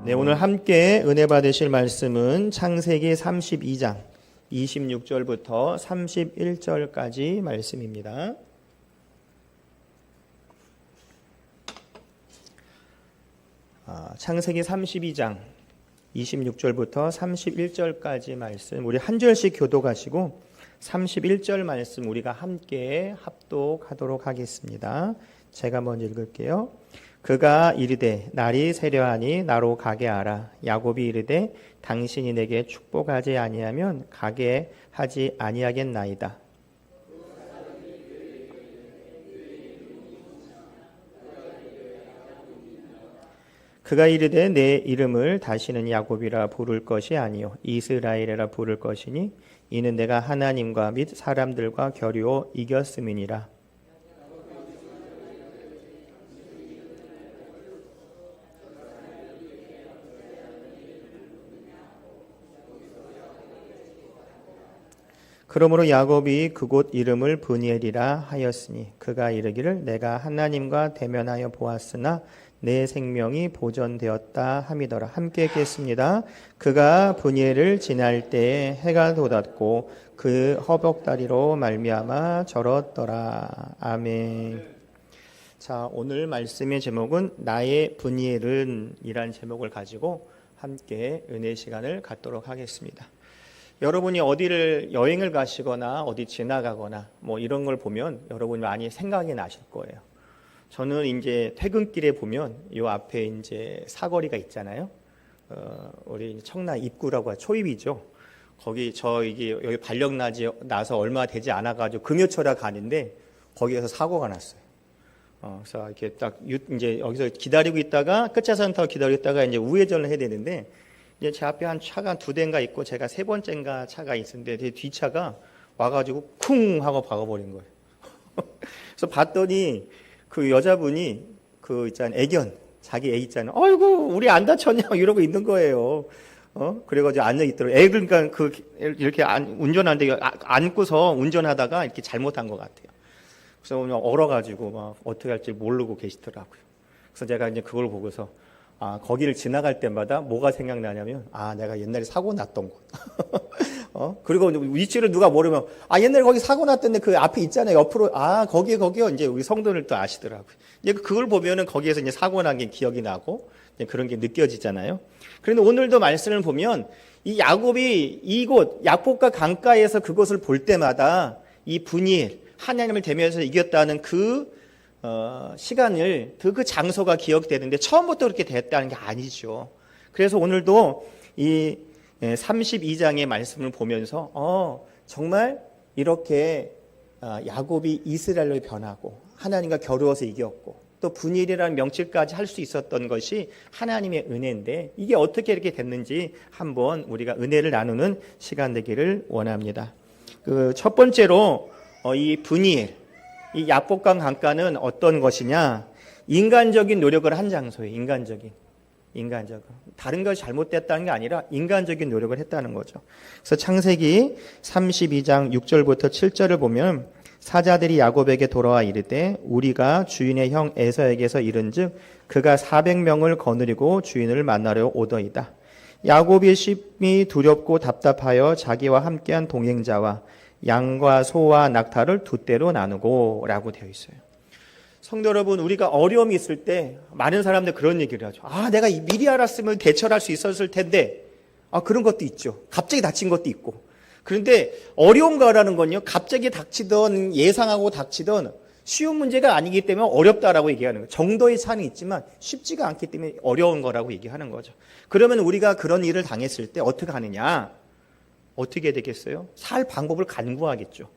네, 오늘 함께 은혜 받으실 말씀은 창세기 32장 26절부터 31절까지 말씀입니다. 창세기 32장 26절부터 31절까지 말씀 우리 한 절씩 교독하시고 31절 말씀 우리가 함께 합독하도록 하겠습니다. 제가 먼저 읽을게요. 그가 이르되 날이 세려하니 나로 가게 하라. 야곱이 이르되 당신이 내게 축복하지 아니하면 가게 하지 아니하겠나이다. 그가 이르되 내 이름을 다시는 야곱이라 부를 것이 아니요 이스라엘이라 부를 것이니 이는 내가 하나님과 및 사람들과 겨루어 이겼음이니라. 그러므로 야곱이 그곳 이름을 브니엘이라 하였으니 그가 이르기를 내가 하나님과 대면하여 보았으나 내 생명이 보존되었다 함이더라. 함께 읽겠습니다. 그가 브니엘을 지날 때에 해가 돋았고 그 허벅다리로 말미암아 절었더라. 아멘. 자, 오늘 말씀의 제목은 나의 브니엘은 이란 제목을 가지고 함께 은혜 시간을 갖도록 하겠습니다. 여러분이 어디를 여행을 가시거나 어디 지나가거나 뭐 이런 걸 보면 여러분이 많이 생각이 나실 거예요. 저는 이제 퇴근길에 보면 요 앞에 이제 사거리가 있잖아요. 우리 청라 입구라고 하죠. 초입이죠. 거기 여기 발령 나서 얼마 되지 않아 가지고 금요철에 가는데 거기에서 사고가 났어요. 그래서 이렇게 딱 이제 여기서 기다리고 있다가 끝차선 타고 기다리고 있다가 이제 우회전을 해야 되는데 이제 제 앞에 한 차가 두 대인가 있고 제가 세 번째인가 차가 있었는데 제 뒷차가 와가지고 쿵 하고 박아버린 거예요. 그래서 봤더니 그 여자분이 그 있잖아요. 애견 자기 애 있잖아요. 아이고 우리 안 다쳤냐 이러고 있는 거예요. 그래가지고 앉아 있더라고요. 애 그러니까 그 이렇게 운전하는데 안고서 운전하다가 이렇게 잘못한 것 같아요. 그래서 그냥 얼어가지고 막 어떻게 할지 모르고 계시더라고요. 그래서 제가 이제 그걸 보고서 거기를 지나갈 때마다 뭐가 생각나냐면, 내가 옛날에 사고 났던 곳. 그리고 위치를 누가 모르면, 옛날에 거기 사고 났던데 그 앞에 있잖아요. 옆으로, 거기요. 이제 우리 성도를 또 아시더라고요. 이제 그걸 보면은 거기에서 이제 사고 난 게 기억이 나고, 그런 게 느껴지잖아요. 그런데 오늘도 말씀을 보면, 이 야곱이 이곳, 야복과 강가에서 그것을 볼 때마다 이 분이 하나님을 대면서 이겼다는 시간을 그 장소가 기억되는데 처음부터 그렇게 됐다는 게 아니죠. 그래서 오늘도 이 32장의 말씀을 보면서 정말 이렇게 야곱이 이스라엘로 변하고 하나님과 겨루어서 이겼고 또 분일이라는 명칭까지 할 수 있었던 것이 하나님의 은혜인데 이게 어떻게 이렇게 됐는지 한번 우리가 은혜를 나누는 시간 되기를 원합니다. 그 첫 번째로 이 분일 이 야복강 강가는 어떤 것이냐? 인간적인 노력을 한 장소예요. 인간적인. 다른 것이 잘못됐다는 게 아니라 인간적인 노력을 했다는 거죠. 그래서 창세기 32장 6절부터 7절을 보면 사자들이 야곱에게 돌아와 이르되 우리가 주인의 형 에서에게서 이른즉 그가 400명을 거느리고 주인을 만나려 오더이다. 야곱이 심히 두렵고 답답하여 자기와 함께한 동행자와 양과 소와 낙타를 두 떼로 나누고 라고 되어 있어요. 성도 여러분, 우리가 어려움이 있을 때 많은 사람들 그런 얘기를 하죠. 내가 미리 알았으면 대처할 수 있었을 텐데 그런 것도 있죠. 갑자기 닥친 것도 있고. 그런데 어려운 거라는 건요, 갑자기 닥치던 예상하고 닥치던 쉬운 문제가 아니기 때문에 어렵다라고 얘기하는 거예요. 정도의 차는 있지만 쉽지가 않기 때문에 어려운 거라고 얘기하는 거죠. 그러면 우리가 그런 일을 당했을 때 어떻게 하느냐? 어떻게 되겠어요? 살 방법을 간구하겠죠.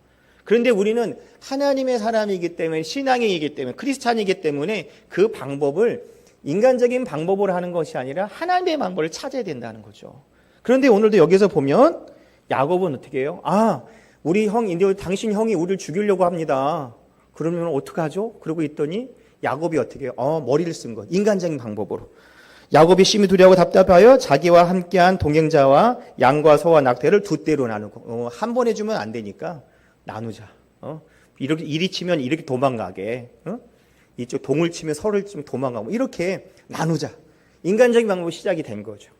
그런데 우리는 하나님의 사람이기 때문에 신앙이기 때문에 크리스찬이기 때문에 그 방법을 인간적인 방법으로 하는 것이 아니라 하나님의 방법을 찾아야 된다는 거죠. 그런데 오늘도 여기서 보면 야곱은 어떻게 해요? 우리 당신 형이 우리를 죽이려고 합니다. 그러면 어떡하죠? 그러고 있더니 야곱이 어떻게 해요? 머리를 쓴 거. 인간적인 방법으로. 야곱이 심히 두려워하고 답답하여 자기와 함께한 동행자와 양과 소와 낙태를 두 떼로 나누고 한 번에 주면 안 되니까 나누자. 이렇게 이리 치면 이렇게 도망가게. 이쪽 동을 치면 서를 치면 도망가고 이렇게 나누자. 인간적인 방법으로 시작이 된 거죠.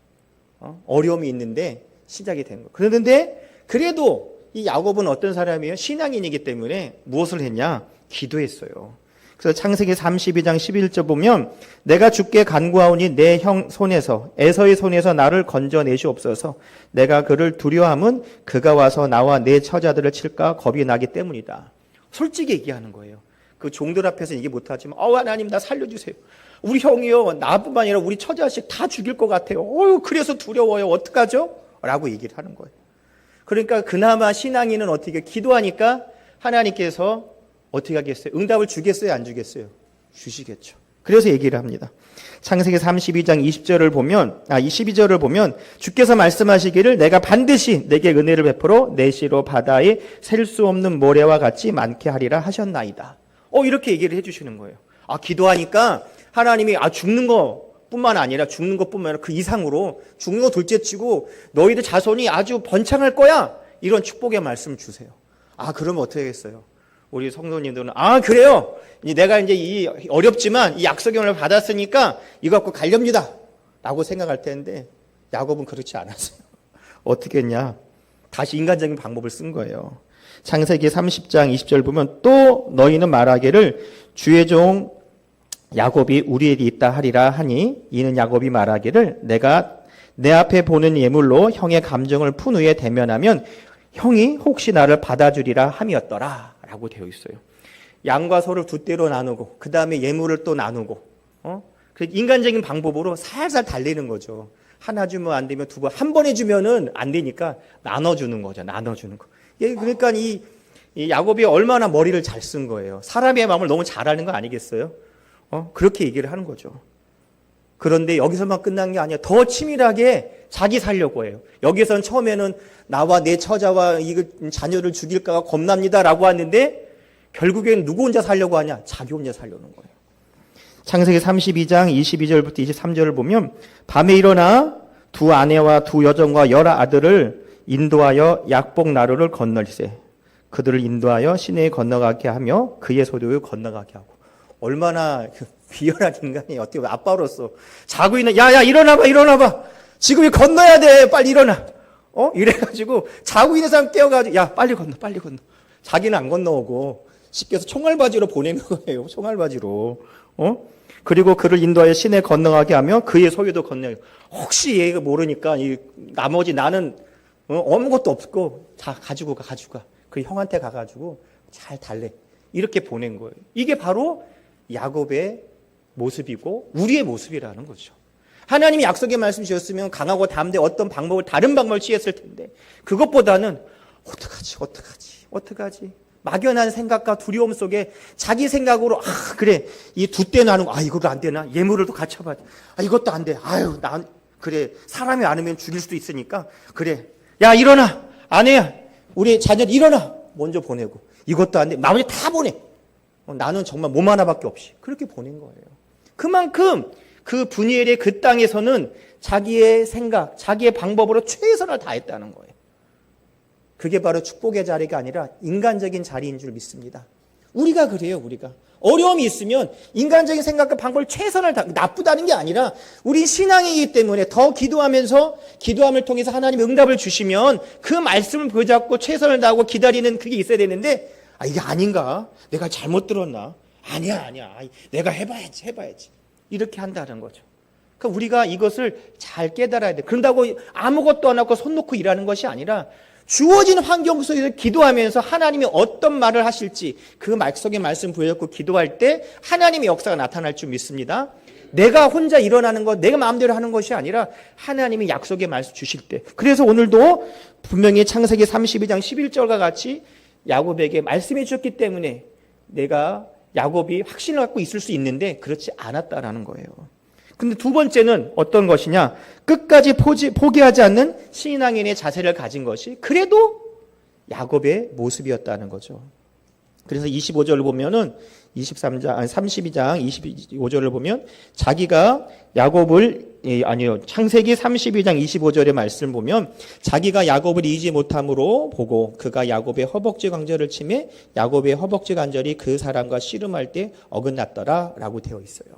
어려움이 있는데 시작이 된 거. 그런데 그래도 이 야곱은 어떤 사람이에요? 신앙인이기 때문에 무엇을 했냐? 기도했어요. 그래서 창세기 32장 11절 보면 내가 주께 간구하오니 내 형 손에서 에서의 손에서 나를 건져내시옵소서. 내가 그를 두려워함은 그가 와서 나와 내 처자들을 칠까 겁이 나기 때문이다. 솔직히 얘기하는 거예요. 그 종들 앞에서 얘기 못하지만 하나님 나 살려주세요. 우리 형이요 나뿐만 아니라 우리 처자식 다 죽일 것 같아요. 그래서 두려워요. 어떡하죠? 라고 얘기를 하는 거예요. 그러니까 그나마 신앙인은 어떻게 기도하니까 하나님께서 어떻게 하겠어요? 응답을 주겠어요? 안 주겠어요? 주시겠죠. 그래서 얘기를 합니다. 창세기 32장 22절을 보면 주께서 말씀하시기를 내가 반드시 내게 은혜를 베풀어 내 씨로 바다에 셀 수 없는 모래와 같이 많게 하리라 하셨나이다. 이렇게 얘기를 해주시는 거예요. 기도하니까 하나님이 죽는 것뿐만 아니라 그 이상으로 죽는 거 둘째치고 너희들 자손이 아주 번창할 거야. 이런 축복의 말씀을 주세요. 그러면 어떻게 하겠어요? 우리 성도님들은 그래요. 내가 이제 어렵지만 이 약속의 은혜를 받았으니까 이거 갖고 가렵니다. 라고 생각할 텐데 야곱은 그렇지 않았어요. 어떻게 했냐? 다시 인간적인 방법을 쓴 거예요. 창세기 30장 20절 보면 또 너희는 말하기를 주의 종 야곱이 우리에게 있다 하리라 하니 이는 야곱이 말하기를 내가 내 앞에 보는 예물로 형의 감정을 푼 후에 대면하면 형이 혹시 나를 받아주리라 함이었더라 라고 되어 있어요. 양과 소를 두 떼로 나누고 그 다음에 예물을 또 나누고 인간적인 방법으로 살살 달래는 거죠. 하나 주면 안 되면 두 번, 한 번에 주면은 안 되니까 나눠주는 거죠. 나눠주는 거. 그러니까 이 야곱이 얼마나 머리를 잘 쓴 거예요. 사람의 마음을 너무 잘 아는 거 아니겠어요? 그렇게 얘기를 하는 거죠. 그런데 여기서만 끝난 게 아니야. 더 치밀하게 자기 살려고 해요. 여기서는 처음에는 나와 내 처자와 이 자녀를 죽일까가 겁납니다라고 하는데 결국엔 누구 혼자 살려고 하냐? 자기 혼자 살려는 거예요. 창세기 32장 22절부터 23절을 보면 밤에 일어나 두 아내와 두 여종과 10아들을 인도하여 약복 나루를 건널세. 그들을 인도하여 시내에 건너가게 하며 그의 소득을 건너가게 하고. 얼마나 비열한 인간이 어떻게 아빠로서 자고 있는 야야 일어나봐 지금 건너야 돼 빨리 일어나 이래가지고 자고 있는 사람 깨워가지고 야 빨리 건너 자기는 안 건너오고 씻겨서 총알바지로 보내는 거예요. 총알바지로 그리고 그를 인도하여 시내 건너가게 하며 그의 소유도 건너요. 혹시 얘가 모르니까 이 나머지 나는 아무것도 없고 다 가지고 가 그 형한테 가가지고 잘 달래 이렇게 보낸 거예요. 이게 바로 야곱의 모습이고 우리의 모습이라는 거죠. 하나님이 약속의 말씀 주셨으면 강하고 담대 어떤 방법을 다른 방법을 취했을 텐데 그것보다는 어떡하지 막연한 생각과 두려움 속에 자기 생각으로 그래 이 두 떼 나누고 이거도 안 되나 예물을 또 갖춰봐 이것도 안 돼 난 그래 사람이 많으면 죽일 수도 있으니까 그래 야 일어나 아내야 우리 자녀들 일어나 먼저 보내고 이것도 안 돼 나머지 다 보내 나는 정말 몸 하나밖에 없이 그렇게 보낸 거예요. 그만큼 그 분이엘의 그 땅에서는 자기의 생각, 자기의 방법으로 최선을 다했다는 거예요. 그게 바로 축복의 자리가 아니라 인간적인 자리인 줄 믿습니다. 우리가 그래요. 우리가 어려움이 있으면 인간적인 생각과 방법을 최선을 다 나쁘다는 게 아니라 우리 신앙이기 때문에 더 기도하면서 기도함을 통해서 하나님의 응답을 주시면 그 말씀을 붙잡고 최선을 다하고 기다리는 그게 있어야 되는데 이게 아닌가? 내가 잘못 들었나? 아니야. 내가 해봐야지. 이렇게 한다는 거죠. 그러니까 우리가 이것을 잘 깨달아야 돼. 그런다고 아무것도 안 하고 손 놓고 일하는 것이 아니라 주어진 환경 속에서 기도하면서 하나님이 어떤 말을 하실지 그 말씀의 말씀 부여잡고 기도할 때 하나님의 역사가 나타날 줄 믿습니다. 내가 혼자 일어나는 것, 내가 마음대로 하는 것이 아니라 하나님이 약속의 말씀 주실 때. 그래서 오늘도 분명히 창세기 32장 11절과 같이 야곱에게 말씀해 주셨기 때문에 내가 야곱이 확신을 갖고 있을 수 있는데 그렇지 않았다라는 거예요. 근데 두 번째는 어떤 것이냐? 끝까지 포기하지 않는 신앙인의 자세를 가진 것이 그래도 야곱의 모습이었다는 거죠. 그래서 25절을 보면은 32장 25절을 보면 자기가 야곱을 창세기 32장 25절의 말씀을 보면 자기가 야곱을 이기지 못함으로 보고 그가 야곱의 허벅지 관절을 치매 야곱의 허벅지 관절이 그 사람과 씨름할 때 어긋났더라라고 되어 있어요.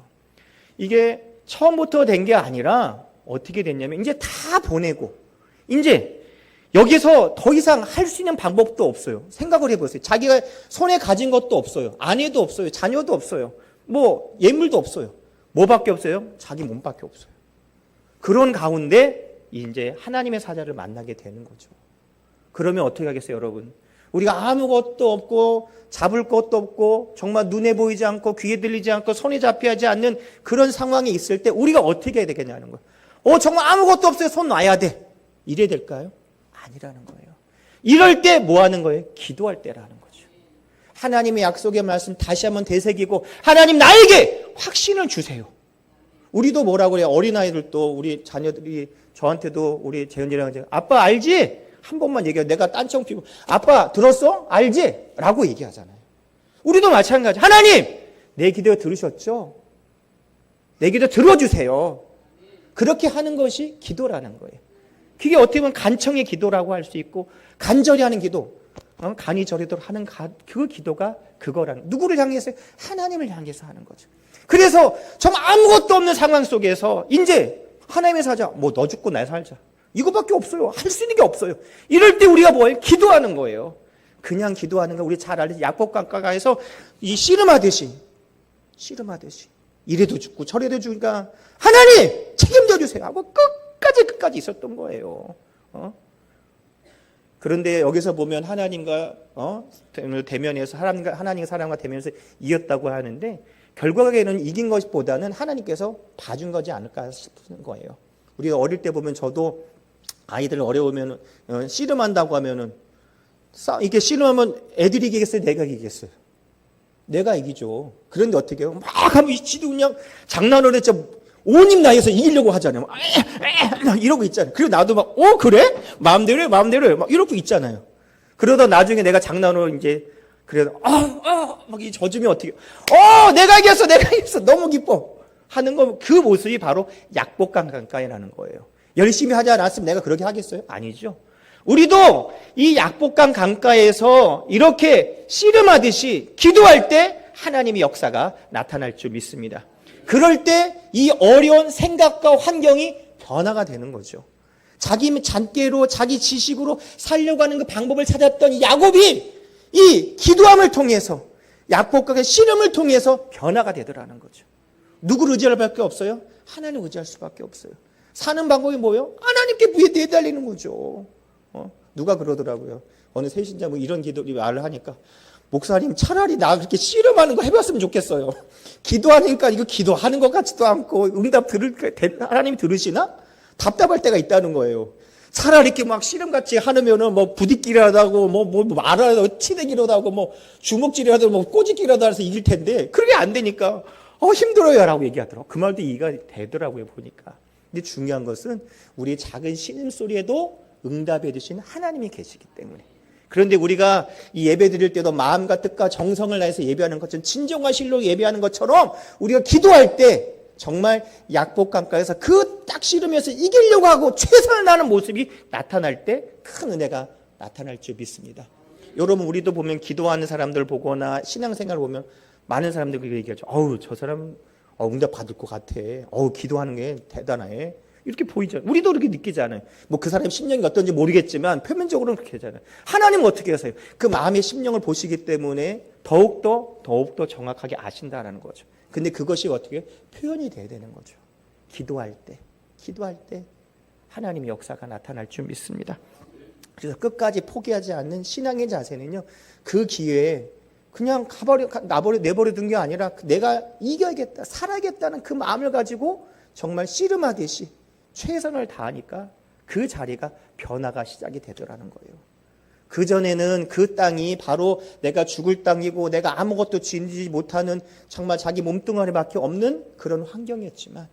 이게 처음부터 된 게 아니라 어떻게 됐냐면 이제 다 보내고 이제 여기서 더 이상 할 수 있는 방법도 없어요. 생각을 해보세요. 자기가 손에 가진 것도 없어요. 아내도 없어요. 자녀도 없어요. 뭐 예물도 없어요. 뭐밖에 없어요? 자기 몸밖에 없어요. 그런 가운데 이제 하나님의 사자를 만나게 되는 거죠. 그러면 어떻게 하겠어요, 여러분? 우리가 아무것도 없고 잡을 것도 없고 정말 눈에 보이지 않고 귀에 들리지 않고 손에 잡히지 않는 그런 상황에 있을 때 우리가 어떻게 해야 되겠냐는 거예요. 정말 아무것도 없어요. 손 놔야 돼. 이래야 될까요? 아니라는 거예요. 이럴 때 뭐 하는 거예요? 기도할 때라는 거죠. 하나님의 약속의 말씀 다시 한번 되새기고 하나님 나에게 확신을 주세요. 우리도 뭐라고 그래요? 어린아이들도 우리 자녀들이 저한테도 우리 재현이랑 아빠 알지? 한 번만 얘기해. 내가 딴청 피고 아빠 들었어? 알지? 라고 얘기하잖아요. 우리도 마찬가지. 하나님 내 기도 들으셨죠? 내 기도 들어주세요. 그렇게 하는 것이 기도라는 거예요. 그게 어떻게 보면 간청의 기도라고 할 수 있고 간절히 하는 기도, 간이 저리도록 하는 그 기도가 그거라는, 누구를 향해서? 하나님을 향해서 하는 거죠. 그래서 정말 아무것도 없는 상황 속에서 이제 하나님의 사자, 뭐 너 죽고 나 살자, 이거밖에 없어요. 할 수 있는 게 없어요. 이럴 때 우리가 뭐예요? 기도하는 거예요. 그냥 기도하는 거 우리 잘 알듯이 약복강가에서 이 씨름하듯이 이래도 죽고 저래도 죽으니까 하나님 책임져 주세요 하고 끝까지 있었던 거예요. 그런데 여기서 보면 하나님과 대면해서 하나님의 사람과 대면해서 이겼다고 하는데 결과에는 이긴 것보다는 하나님께서 봐준 거지 않을까 싶은 거예요. 우리가 어릴 때 보면 저도 아이들 어려우면 씨름한다고 하면은 이게 씨름하면 애들이 이기겠어요? 내가 이기겠어요? 내가 이기죠. 그런데 어떻게 해요? 막 하면 지도 그냥 장난을 했죠. 온 힘 다해서 이기려고 하잖아요. 막 이러고 있잖아요. 그리고 나도 막 그래? 마음대로 해 막 이러고 있잖아요. 그러다 나중에 내가 장난으로 이제 그래도 막 이 젖으면 어떻게 내가 이겼어 너무 기뻐 하는 거, 그 모습이 바로 약복강가에라는 거예요. 열심히 하지 않았으면 내가 그렇게 하겠어요? 아니죠. 우리도 이 약복강 강가에서 이렇게 씨름하듯이 기도할 때 하나님의 역사가 나타날 줄 믿습니다. 그럴 때 이 어려운 생각과 환경이 변화가 되는 거죠. 자기 잔꾀로 자기 지식으로 살려고 하는 그 방법을 찾았던 야곱이 이 기도함을 통해서 약복강의 씨름을 통해서 변화가 되더라는 거죠. 누구를 의지할 수밖에 없어요? 하나님 의지할 수밖에 없어요. 사는 방법이 뭐예요? 하나님께 위에 내달리는 거죠. 누가 그러더라고요. 어느 새신자 뭐 이런 기도를 말을 하니까 목사님 차라리 나 그렇게 씨름하는 거 해봤으면 좋겠어요. 기도하니까 이거 기도하는 것 같지도 않고 응답 하나님이 들으시나? 답답할 때가 있다는 거예요. 차라리 이렇게 막 씨름같이 하면은 뭐 부딪기라도 하고 뭐 말하고 치대기라도 하고 뭐 주먹질이라도 뭐 꼬집기라도 해서 이길 텐데 그게 안 되니까 힘들어요 라고 얘기하더라고요. 그 말도 이해가 되더라고요 보니까. 근데 중요한 것은 우리 작은 신음소리에도 응답해 주신 하나님이 계시기 때문에. 그런데 우리가 이 예배 드릴 때도 마음과 뜻과 정성을 다해서 예배하는 것처럼 진정과 실로 예배하는 것처럼 우리가 기도할 때 정말 약복강가에서 그 딱 씨름에서 이기려고 하고 최선을 다하는 모습이 나타날 때 큰 은혜가 나타날 줄 믿습니다. 여러분 우리도 보면 기도하는 사람들 보거나 신앙생활을 보면 많은 사람들이 그렇게 얘기하죠. 저 사람 응답 받을 것 같아. 기도하는 게 대단해. 이렇게 보이죠. 우리도 그렇게 느끼잖아요. 뭐 그 사람의 심령이 어떤지 모르겠지만 표면적으로는 그렇게 하잖아요. 하나님은 어떻게 하세요? 그 마음의 심령을 보시기 때문에 더욱더 정확하게 아신다라는 거죠. 근데 그것이 어떻게 표현이 돼야 되는 거죠. 기도할 때 하나님의 역사가 나타날 줄 믿습니다. 그래서 끝까지 포기하지 않는 신앙의 자세는요. 그 기회에 그냥 내버려 둔 게 아니라 내가 이겨야겠다, 살아야겠다는 그 마음을 가지고 정말 씨름하듯이 최선을 다하니까 그 자리가 변화가 시작이 되더라는 거예요. 그전에는 그 땅이 바로 내가 죽을 땅이고 내가 아무것도 지니지 못하는 정말 자기 몸뚱아리밖에 없는 그런 환경이었지만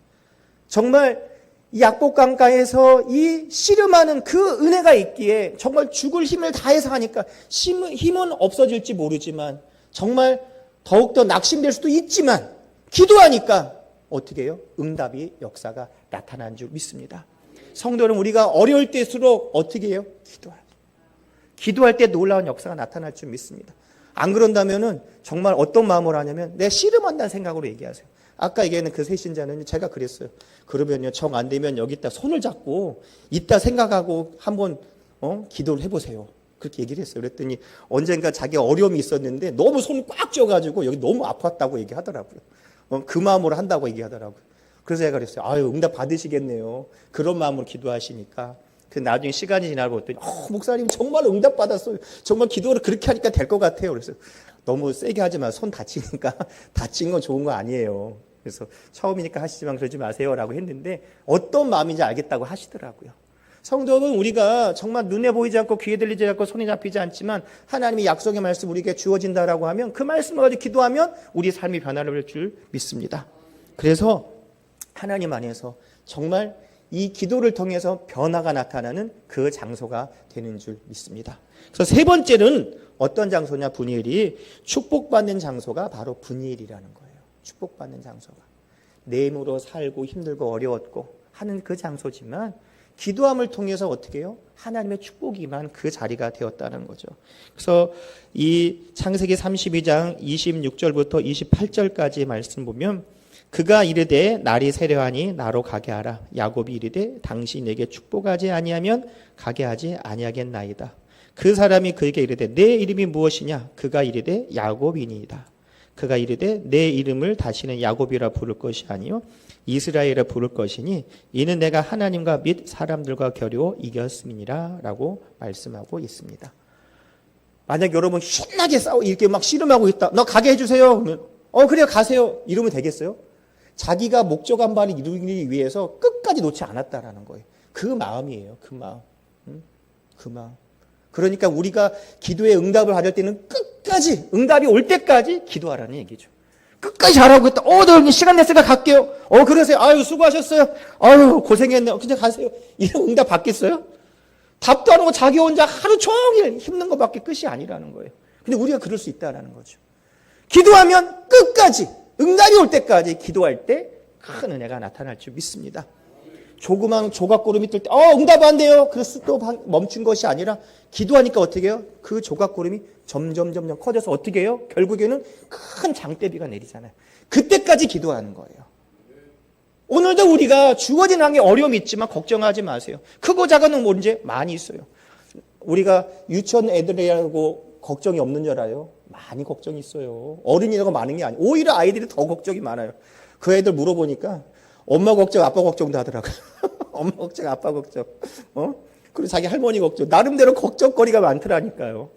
정말 이 약복강가에서 이 씨름하는 그 은혜가 있기에 정말 죽을 힘을 다해서 하니까 힘은 없어질지 모르지만 정말 더욱더 낙심될 수도 있지만 기도하니까 어떻게 해요? 응답이 역사가 나타난 줄 믿습니다. 성도는 우리가 어려울 때일수록 어떻게 해요? 기도할 때 놀라운 역사가 나타날 줄 믿습니다. 안 그런다면은 정말 어떤 마음으로 하냐면 내 씨름한다는 생각으로 얘기하세요. 아까 얘기하는 그 세신자는 제가 그랬어요. 그러면요, 정 안 되면 여기다 손을 잡고 이따 생각하고 한번 기도를 해보세요. 그렇게 얘기를 했어요. 그랬더니 언젠가 자기 어려움이 있었는데 너무 손 꽉 쥐어가지고 여기 너무 아팠다고 얘기하더라고요. 그 마음으로 한다고 얘기하더라고요. 그래서 제가 그랬어요. 아유, 응답 받으시겠네요. 그런 마음으로 기도하시니까. 그 나중에 시간이 지나고 봤더니 목사님 정말 응답 받았어요. 정말 기도를 그렇게 하니까 될 것 같아요. 그래서 너무 세게 하지 마. 손 다치니까 다친 건 좋은 거 아니에요. 그래서 처음이니까 하시지만 그러지 마세요라고 했는데 어떤 마음인지 알겠다고 하시더라고요. 성도는 우리가 정말 눈에 보이지 않고 귀에 들리지 않고 손에 잡히지 않지만 하나님의 약속의 말씀 우리에게 주어진다라고 하면 그 말씀을 가지고 기도하면 우리 삶이 변화를 줄 줄 믿습니다. 그래서 하나님 안에서 정말 이 기도를 통해서 변화가 나타나는 그 장소가 되는 줄 믿습니다. 그래서 세 번째는 어떤 장소냐, 분이엘이 축복받는 장소가 바로 분이엘이라는 거예요. 축복받는 장소가 내 힘으로 살고 힘들고 어려웠고 하는 그 장소지만 기도함을 통해서 어떻게 해요? 하나님의 축복이 임한 그 자리가 되었다는 거죠. 그래서 이 창세기 32장 26절부터 28절까지의 말씀 보면 그가 이르되 날이 세려하니 나로 가게 하라. 야곱이 이르되 당신이 내게 축복하지 아니하면 가게 하지 아니하겠나이다. 그 사람이 그에게 이르되 내 이름이 무엇이냐? 그가 이르되 야곱이니이다. 그가 이르되 내 이름을 다시는 야곱이라 부를 것이 아니요 이스라엘이라 부를 것이니 이는 내가 하나님과 및 사람들과 겨루어 이겼음이니라 라고 말씀하고 있습니다. 만약 여러분 신나게 이렇게 막 씨름하고 있다. 너 가게 해주세요. 그러면 그래요 가세요. 이러면 되겠어요? 자기가 목적한 바를 이루기 위해서 끝까지 놓지 않았다라는 거예요. 그 마음이에요. 그 마음. 그 마음. 그러니까 우리가 기도의 응답을 받을 때는 끝까지 응답이 올 때까지 기도하라는 얘기죠. 끝까지 잘하고 있다. 너 시간 냈으니까 갈게요. 그러세요. 아유 수고하셨어요. 아유 고생했네요. 그냥 가세요. 이런 응답 받겠어요? 답도 안 하고 자기 혼자 하루 종일 힘든 것밖에 끝이 아니라는 거예요. 근데 우리가 그럴 수 있다라는 거죠. 기도하면 끝까지 응답이 올 때까지 기도할 때 큰 은혜가 나타날 줄 믿습니다. 조그만 조각구름이 뜰 때 응답 안 돼요. 그래서 또 멈춘 것이 아니라 기도하니까 어떻게 해요? 그 조각구름이 점점 커져서 어떻게 해요? 결국에는 큰 장대비가 내리잖아요. 그때까지 기도하는 거예요. 오늘도 우리가 주어진 항에 어려움이 있지만 걱정하지 마세요. 크고 작은 문제 많이 있어요. 우리가 유치원 애들이라고 걱정이 없는 줄 알아요? 많이 걱정이 있어요. 어른이라고 많은 게 아니에요. 오히려 아이들이 더 걱정이 많아요. 그 애들 물어보니까 엄마 걱정, 아빠 걱정도 하더라고요. 엄마 걱정, 아빠 걱정. 그리고 자기 할머니 걱정. 나름대로 걱정거리가 많더라니까요.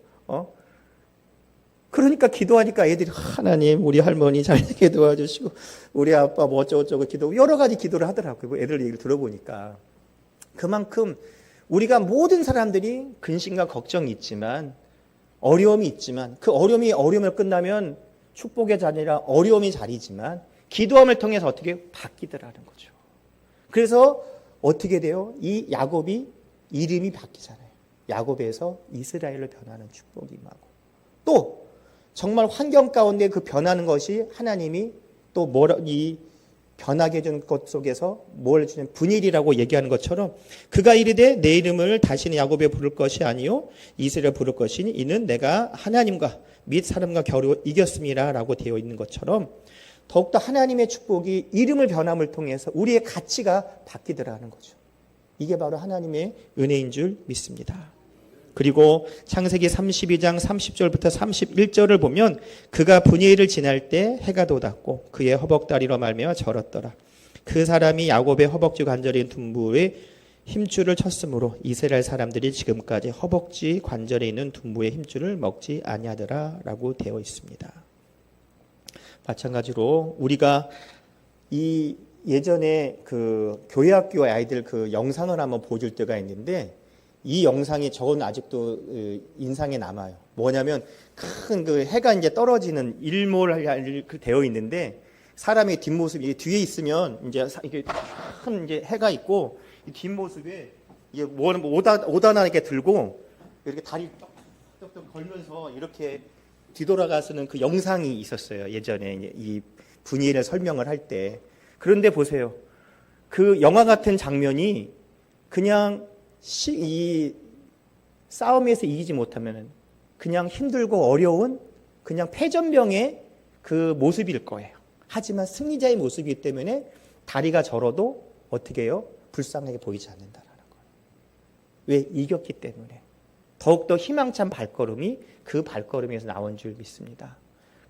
그러니까 기도하니까 애들이 하나님 우리 할머니 잘 되게 도와주시고 우리 아빠 뭐 어쩌고저쩌고 기도 여러 가지 기도를 하더라고요. 애들 얘기를 들어보니까. 그만큼 우리가 모든 사람들이 근심과 걱정이 있지만 어려움이 있지만 그 어려움을 끝나면 축복의 자리라 어려움의 자리지만 기도함을 통해서 어떻게 바뀌더라는 거죠. 그래서 어떻게 돼요? 이 야곱이 이름이 바뀌잖아요. 야곱에서 이스라엘로 변하는 축복이 임하고 또 정말 환경 가운데 그 변하는 것이 하나님이 또 이 변하게 해준 것 속에서 뭘 주는 분일이라고 얘기하는 것처럼 그가 이르되 내 이름을 다시는 야곱에 부를 것이 아니요 이스라엘 부를 것이니 이는 내가 하나님과 및 사람과 겨루 이겼음이라 라고 되어 있는 것처럼 더욱더 하나님의 축복이 이름을 변함을 통해서 우리의 가치가 바뀌더라는 거죠. 이게 바로 하나님의 은혜인 줄 믿습니다. 그리고 창세기 32장 30절부터 31절을 보면 그가 분이엘을 지날 때 해가 돋았고 그의 허벅다리로 말미암아 절었더라. 그 사람이 야곱의 허벅지 관절인 둔부에 힘줄을 쳤으므로 이스라엘 사람들이 지금까지 허벅지 관절에 있는 둔부의 힘줄을 먹지 아니하더라 라고 되어 있습니다. 마찬가지로 우리가 이 예전에 그 교회학교 아이들 그 영상을 한번 보여줄 때가 있는데 이 영상이 저는 아직도 인상에 남아요. 뭐냐면 큰 그 해가 이제 떨어지는 일몰 되어 있는데 사람의 뒷모습이 뒤에 있으면 이제 이게 큰 이제 해가 있고 이 뒷모습에 이게 오다나 이렇게 들고 이렇게 다리 떡떡 걸면서 이렇게 뒤돌아가서는 그 영상이 있었어요. 예전에 이 분이엘을 설명을 할 때. 그런데 보세요. 그 영화 같은 장면이 그냥 이 싸움에서 이기지 못하면 그냥 힘들고 어려운 그냥 패전병의 그 모습일 거예요. 하지만 승리자의 모습이기 때문에 다리가 저러도 어떻게 해요? 불쌍하게 보이지 않는다라는 거예요. 왜? 이겼기 때문에. 더욱더 희망찬 발걸음이 그 발걸음에서 나온 줄 믿습니다.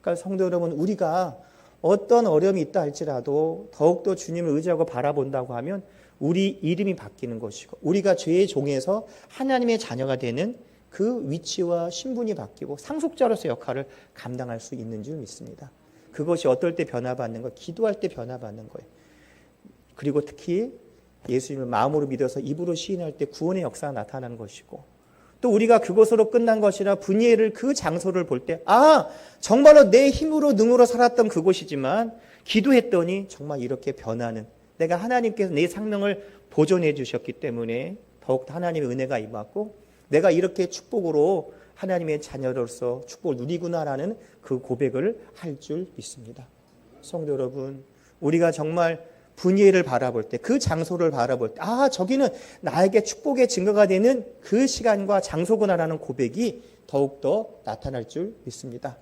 그러니까 성도 여러분, 우리가 어떤 어려움이 있다 할지라도 더욱더 주님을 의지하고 바라본다고 하면 우리 이름이 바뀌는 것이고, 우리가 죄의 종에서 하나님의 자녀가 되는 그 위치와 신분이 바뀌고 상속자로서 역할을 감당할 수 있는 줄 믿습니다. 그것이 어떨 때 변화받는 거? 기도할 때 변화받는 거예요. 그리고 특히 예수님을 마음으로 믿어서 입으로 시인할 때 구원의 역사가 나타나는 것이고, 또 우리가 그것으로 끝난 것이라 분이엘을 그 장소를 볼 때, 정말로 내 힘으로 능으로 살았던 그곳이지만 기도했더니 정말 이렇게 변하는, 내가 하나님께서 내 생명을 보존해 주셨기 때문에 더욱더 하나님의 은혜가 임하고 내가 이렇게 축복으로 하나님의 자녀로서 축복을 누리구나라는 그 고백을 할 줄 믿습니다. 성도 여러분, 우리가 정말 분이엘을 바라볼 때, 그 장소를 바라볼 때, 저기는 나에게 축복의 증거가 되는 그 시간과 장소구나라는 고백이 더욱더 나타날 줄 믿습니다.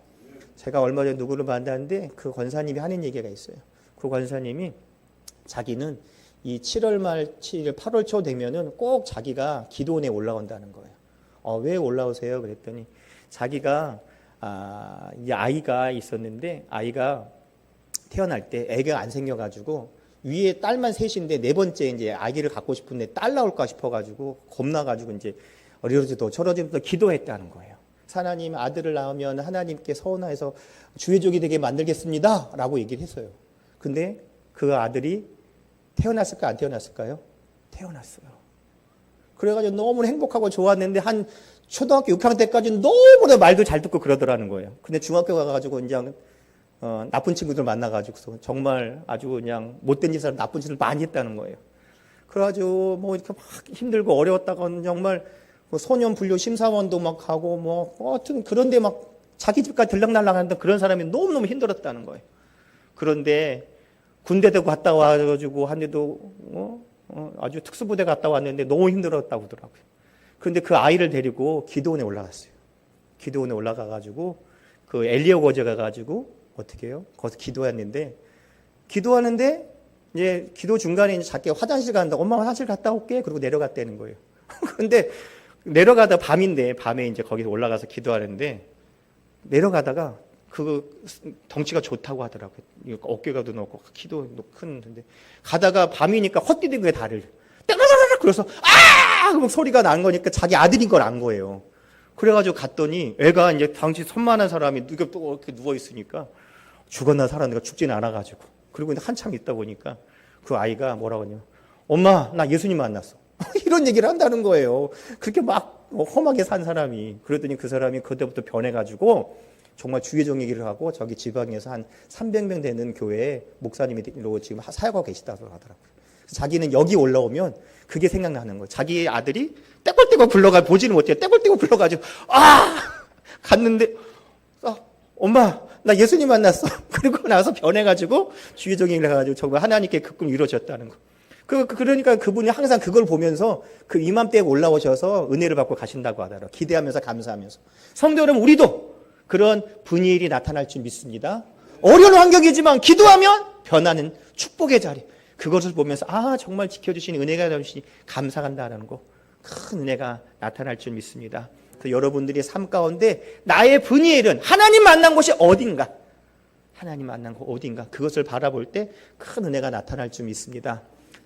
제가 얼마 전에 누구를 만났는데 그 권사님이 하는 얘기가 있어요. 그 권사님이 자기는 이 7월 말 7일 8월 초 되면은 꼭 자기가 기도원에 올라온다는 거예요. 왜 올라오세요? 그랬더니 자기가 이 아이가 있었는데 아이가 태어날 때 애가 안 생겨가지고 위에 딸만 셋인데 네 번째 이제 아기를 갖고 싶은데 딸 나올까 싶어가지고 겁나가지고 이제 이러지도 저러지도 기도했다는 거예요. 하나님, 아들을 낳으면 하나님께 서운해서 주의족이 되게 만들겠습니다 라고 얘기를 했어요. 근데 그 아들이 태어났을까 안 태어났을까요? 태어났어요. 그래가지고 너무 행복하고 좋았는데 한 초등학교 6학년 때까지는 너무나 말도 잘 듣고 그러더라는 거예요. 근데 중학교 가가지고 이제 나쁜 친구들 만나가지고 정말 아주 그냥 못된 짓을 나쁜 짓을 많이 했다는 거예요. 그래가지고 뭐 이렇게 막 힘들고 어려웠다가 정말 뭐 소년 분류 심사원도 막 가고 하여튼 그런데 막 자기 집까지 들락날락하는데 그런 사람이 너무너무 힘들었다는 거예요. 그런데 군대도 갔다 와가지고 한데도 아주 특수부대 갔다 왔는데 너무 힘들었다고 하더라고요. 그런데 그 아이를 데리고 기도원에 올라갔어요. 기도원에 올라가가지고 그 엘리오 거제 가가지고 어떻게 해요? 거기서 기도하는데 이제 기도 중간에 이제 자기 화장실 간다. 엄마 화장실 갔다 올게. 그리고 내려갔다는 거예요. 그런데 내려가다 밤인데 밤에 이제 거기서 올라가서 기도하는데 내려가다가 그 덩치가 좋다고 하더라고요. 어깨가도 높고 키도 큰데 가다가 밤이니까 헛디딘 거예요, 다리를. 따라라라 그래서 그럼 소리가 난 거니까 자기 아들인 걸 안 거예요. 그래가지고 갔더니 애가 이제 당시 손만한 사람이 또 이렇게 누워 있으니까 죽었나 살았나 죽지는 않아가지고 그리고 한참 있다 보니까 그 아이가 뭐라고 하냐, 엄마 나 예수님 만났어. 이런 얘기를 한다는 거예요. 그렇게 막 험하게 산 사람이. 그러더니 그 사람이 그때부터 변해가지고 정말 주의종 얘기를 하고 저기 지방에서 한 300명 되는 교회에 목사님으로 지금 사역하고 계시다고 하더라고요. 자기는 여기 올라오면 그게 생각나는 거예요. 자기 아들이 떼굴떼굴 불러가 보지는 못해요. 떼굴떼굴 불러가지고 갔는데 엄마 나 예수님 만났어. 그리고 나서 변해가지고 주의종 얘기를 해가지고 정말 하나님께 극금 이루어졌다는 거. 그러니까 그분이 항상 그걸 보면서 그 이맘때에 올라오셔서 은혜를 받고 가신다고 하더라고요. 기대하면서 감사하면서. 성도 여러분, 우리도 그런 분이엘이 나타날 줄 믿습니다. 어려운 환경이지만 기도하면 변하는 축복의 자리. 그것을 보면서 정말 지켜주신 은혜가 주시니 감사한다는 거. 큰 은혜가 나타날 줄 믿습니다. 그래서 여러분들의 삶 가운데 나의 분이엘은 하나님 만난 곳이 어딘가? 하나님 만난 곳 어딘가? 그것을 바라볼 때 큰 은혜가 나타날 줄 믿습니다.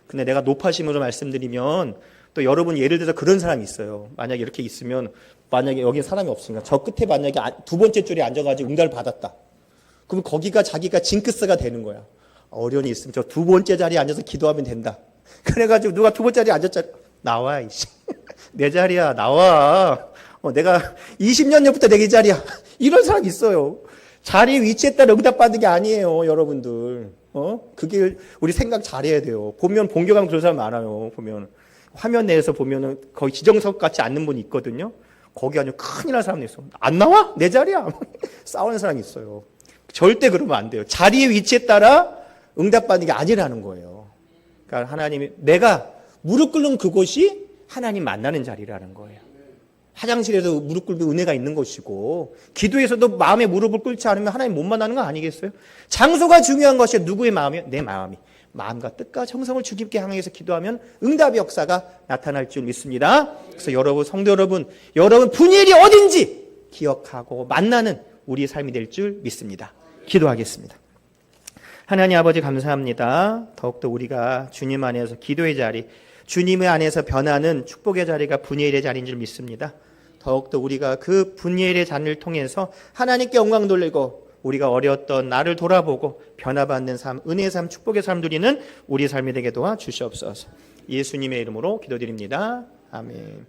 근데 내가 높아심으로 말씀드리면 또 여러분 예를 들어서 그런 사람이 있어요. 만약에 이렇게 있으면 만약에 여기 사람이 없으니까 저 끝에 만약에 두 번째 줄에 앉아가지고 응답을 받았다. 그럼 거기가 자기가 징크스가 되는 거야. 어려움이 있으면 저 두 번째 자리에 앉아서 기도하면 된다. 그래가지고 누가 두 번째 자리에 앉았잖아. 나와 이씨. 내 자리야 나와. 내가 20년 전부터 내 자리야. 이런 사람이 있어요. 자리 위치에 따라 응답받는 게 아니에요, 여러분들. 그게 우리 생각 잘해야 돼요. 보면 본격하면 그런 사람 많아요. 보면 화면 내에서 보면은 거의 지정석 같지 않는 분이 있거든요. 거기 아주 큰일 날 사람이 있어. 안 나와? 내 자리야. 싸우는 사람이 있어요. 절대 그러면 안 돼요. 자리의 위치에 따라 응답받는 게 아니라는 거예요. 그러니까 하나님이 내가 무릎 꿇는 그곳이 하나님 만나는 자리라는 거예요. 화장실에서 무릎 꿇는 은혜가 있는 것이고 기도에서도 마음에 무릎을 꿇지 않으면 하나님 못 만나는 거 아니겠어요? 장소가 중요한 것이 누구의 마음이요? 내 마음이. 마음과 뜻과 정성을 주님께 향해서 기도하면 응답의 역사가 나타날 줄 믿습니다. 그래서 여러분, 성도 여러분, 여러분 분야일이 어딘지 기억하고 만나는 우리의 삶이 될 줄 믿습니다. 기도하겠습니다. 하나님 아버지 감사합니다. 더욱더 우리가 주님 안에서 기도의 자리, 주님의 안에서 변하는 축복의 자리가 분야일의 자리인 줄 믿습니다. 더욱더 우리가 그 분야일의 자리를 통해서 하나님께 영광 돌리고 우리가 어려웠던 나를 돌아보고 변화받는 삶, 은혜의 삶, 축복의 삶 누리는 우리 삶이 되게 도와주시옵소서. 예수님의 이름으로 기도드립니다. 아멘.